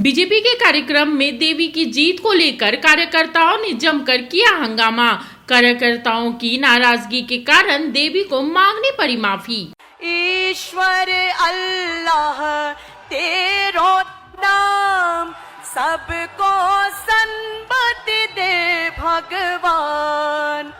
BJP के कार्यक्रम में देवी की जीत को लेकर कार्यकर्ताओं ने जमकर किया हंगामा। कार्यकर्ताओं की नाराजगी के कारण देवी को मांगनी पड़ी माफी। ईश्वर अल्लाह तेरो नाम, सबको संपत्ति दे भगवान।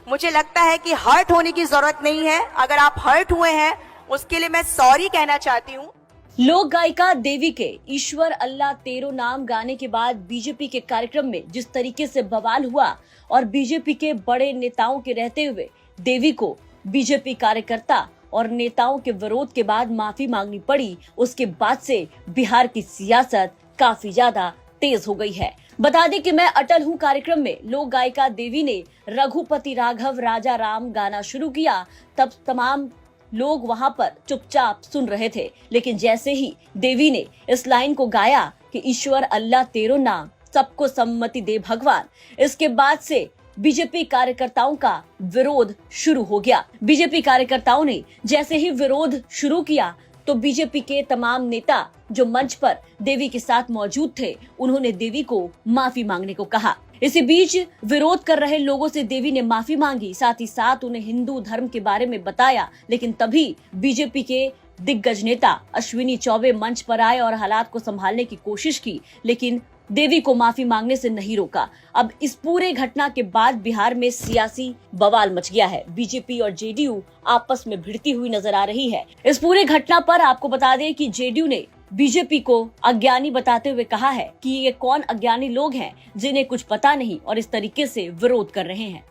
मुझे लगता है कि हर्ट होने की जरूरत नहीं है। अगर आप हर्ट हुए हैं उसके लिए मैं सॉरी कहना चाहती हूँ। लोक गायिका देवी के ईश्वर अल्लाह तेरो नाम गाने के बाद बीजेपी के कार्यक्रम में जिस तरीके से बवाल हुआ और बीजेपी के बड़े नेताओं के रहते हुए देवी को बीजेपी कार्यकर्ता और नेताओं के विरोध के बाद माफी मांगनी पड़ी, उसके बाद से बिहार की सियासत काफी ज्यादा तेज हो गई है। बता दें कि मैं अटल हूँ कार्यक्रम में लोक गायिका देवी ने रघुपति राघव राजा राम गाना शुरू किया, तब तमाम लोग वहां पर चुपचाप सुन रहे थे। लेकिन जैसे ही देवी ने इस लाइन को गाया कि ईश्वर अल्लाह तेरो नाम, सबको सम्मति दे भगवान, इसके बाद से बीजेपी कार्यकर्ताओं का विरोध शुरू हो गया। बीजेपी कार्यकर्ताओं ने जैसे ही विरोध शुरू किया तो बीजेपी के तमाम नेता जो मंच पर देवी के साथ मौजूद थे, उन्होंने देवी को माफी मांगने को कहा। इसी बीच विरोध कर रहे लोगों से देवी ने माफी मांगी, साथ ही साथ उन्हें हिंदू धर्म के बारे में बताया। लेकिन तभी बीजेपी के दिग्गज नेता अश्विनी चौबे मंच पर आए और हालात को संभालने की कोशिश की, लेकिन देवी को माफी मांगने से नहीं रोका। अब इस पूरे घटना के बाद बिहार में सियासी बवाल मच गया है। बीजेपी और जेडीयू आपस में भिड़ती हुई नजर आ रही है। इस पूरे घटना पर आपको बता दें कि जेडीयू ने बीजेपी को अज्ञानी बताते हुए कहा है कि ये कौन अज्ञानी लोग हैं जिन्हें कुछ पता नहीं और इस तरीके से विरोध कर रहे हैं।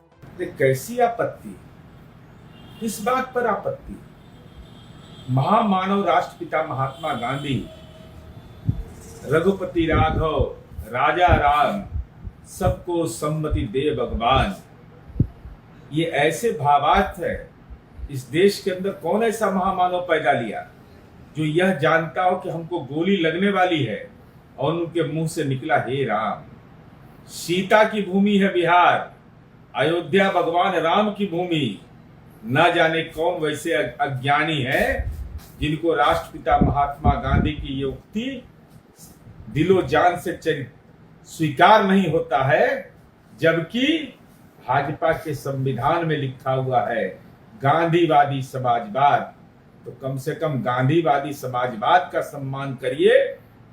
कैसी आपत्ति, किस बात पर आपत्ति? महामानव राष्ट्रपिता महात्मा गांधी, रघुपति राघव राजा राम, सबको सम्मति दे भगवान, ये ऐसे भावार्थ है। इस देश के अंदर कौन ऐसा महामानव पैदा लिया जो यह जानता हो कि हमको गोली लगने वाली है और उनके मुंह से निकला हे राम। सीता की भूमि है बिहार, अयोध्या भगवान राम की भूमि। न जाने कौन वैसे अज्ञानी है जिनको राष्ट्रपिता महात्मा गांधी की ये उक्ति दिलो जान से स्वीकार नहीं होता है, जबकि भाजपा के संविधान में लिखा हुआ है गांधीवादी समाजवाद। तो कम से कम गांधीवादी समाजवाद का सम्मान करिए,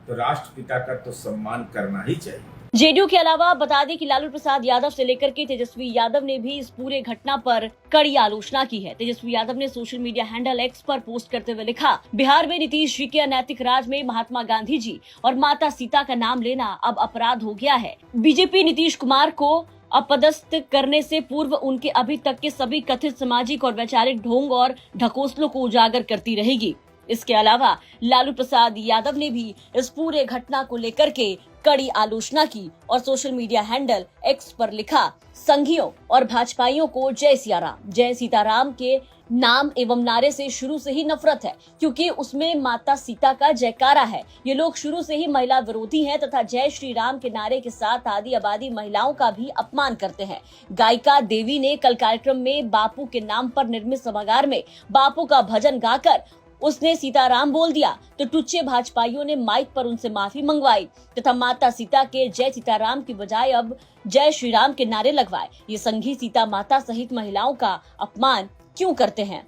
तो राष्ट्रपिता का तो सम्मान करना ही चाहिए। जेडीयू के अलावा बता दें कि लालू प्रसाद यादव से लेकर के तेजस्वी यादव ने भी इस पूरे घटना पर कड़ी आलोचना की है। तेजस्वी यादव ने सोशल मीडिया हैंडल एक्स पर पोस्ट करते हुए लिखा, बिहार में नीतीश जी के अनैतिक राज में महात्मा गांधी जी और माता सीता का नाम लेना अब अपराध हो गया है। बीजेपी नीतीश कुमार को अपदस्थ करने से पूर्व उनके अभी तक के सभी कथित सामाजिक और वैचारिक ढोंग और ढकोसलों को उजागर करती रहेगी। इसके अलावा लालू प्रसाद यादव ने भी इस पूरे घटना को लेकर के कड़ी आलोचना की और सोशल मीडिया हैंडल एक्स पर लिखा, संघियों और भाजपाइयों को जय सियाराम। जय सीताराम के नाम एवं नारे से शुरू से ही नफरत है, क्योंकि उसमें माता सीता का जयकारा है। ये लोग शुरू से ही महिला विरोधी हैं तथा जय श्री राम के नारे के साथ आदि आबादी महिलाओं का भी अपमान करते हैं। गायिका देवी ने कल कार्यक्रम में बापू के नाम पर निर्मित सभागार में बापू का भजन गाकर उसने सीताराम बोल दिया, तो टुच्चे भाजपाइयों ने माइक पर उनसे माफी मंगवाई तथा माता सीता के जय सीताराम की बजाय अब जय श्री राम के नारे लगवाए। ये संघी सीता माता सहित महिलाओं का अपमान क्यों करते हैं?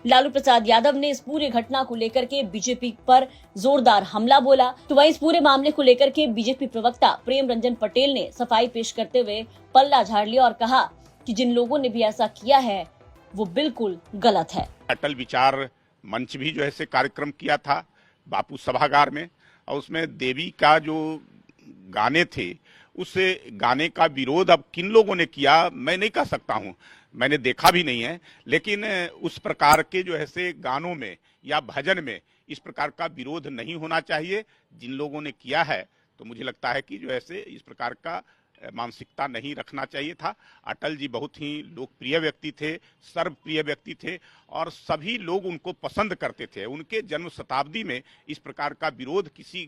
लालू प्रसाद यादव ने इस पूरे घटना को लेकर के बीजेपी पर जोरदार हमला बोला। तो वहीं इस पूरे मामले को लेकर के बीजेपी प्रवक्ता प्रेम रंजन पटेल ने सफाई पेश करते हुए पल्ला झाड़ लिया और कहा कि जिन लोगों ने भी ऐसा किया है वो बिल्कुल गलत है। अटल विचार मंच भी जो है से कार्यक्रम किया था बापू सभागार में, और उसमें देवी का जो गाने थे उस गाने का विरोध अब किन लोगों ने किया मैं नहीं कह सकता हूं, मैंने देखा भी नहीं है। लेकिन उस प्रकार के जो है से गानों में या भजन में इस प्रकार का विरोध नहीं होना चाहिए। जिन लोगों ने किया है तो मुझे लगता है कि जो है से इस प्रकार का मानसिकता नहीं रखना चाहिए था। अटल जी बहुत ही लोकप्रिय व्यक्ति थे, सर्वप्रिय व्यक्ति थे और सभी लोग उनको पसंद करते थे। उनके जन्म शताब्दी में इस प्रकार का विरोध किसी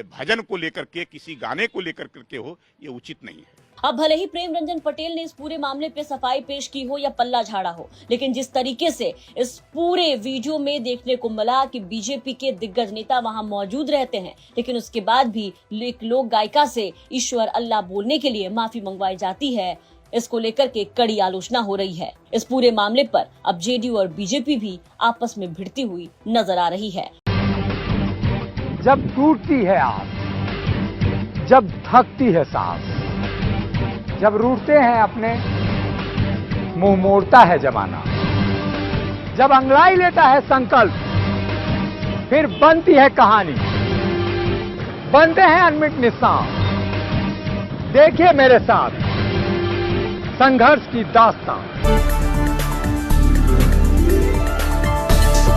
भजन को लेकर के, किसी गाने को लेकर के हो, ये उचित नहीं है। अब भले ही प्रेम रंजन पटेल ने इस पूरे मामले पे सफाई पेश की हो या पल्ला झाड़ा हो, लेकिन जिस तरीके से इस पूरे वीडियो में देखने को मिला कि बीजेपी के दिग्गज नेता वहां मौजूद रहते हैं, लेकिन उसके बाद भी एक लोक गायिका से ईश्वर अल्लाह बोलने के लिए माफी मंगवाई जाती है, इसको लेकर के कड़ी आलोचना हो रही है। इस पूरे मामले पर अब जेडीयू और बीजेपी भी आपस में भिड़ती हुई नजर आ रही है। जब टूटती है आस, जब थकती है सांस, जब रूठते हैं अपने, मुंह मोड़ता है जमाना, जब अंगड़ाई लेता है संकल्प, फिर बनती है कहानी, बनते हैं अनमिट निशान। देखिए मेरे साथ संघर्ष की दास्तान।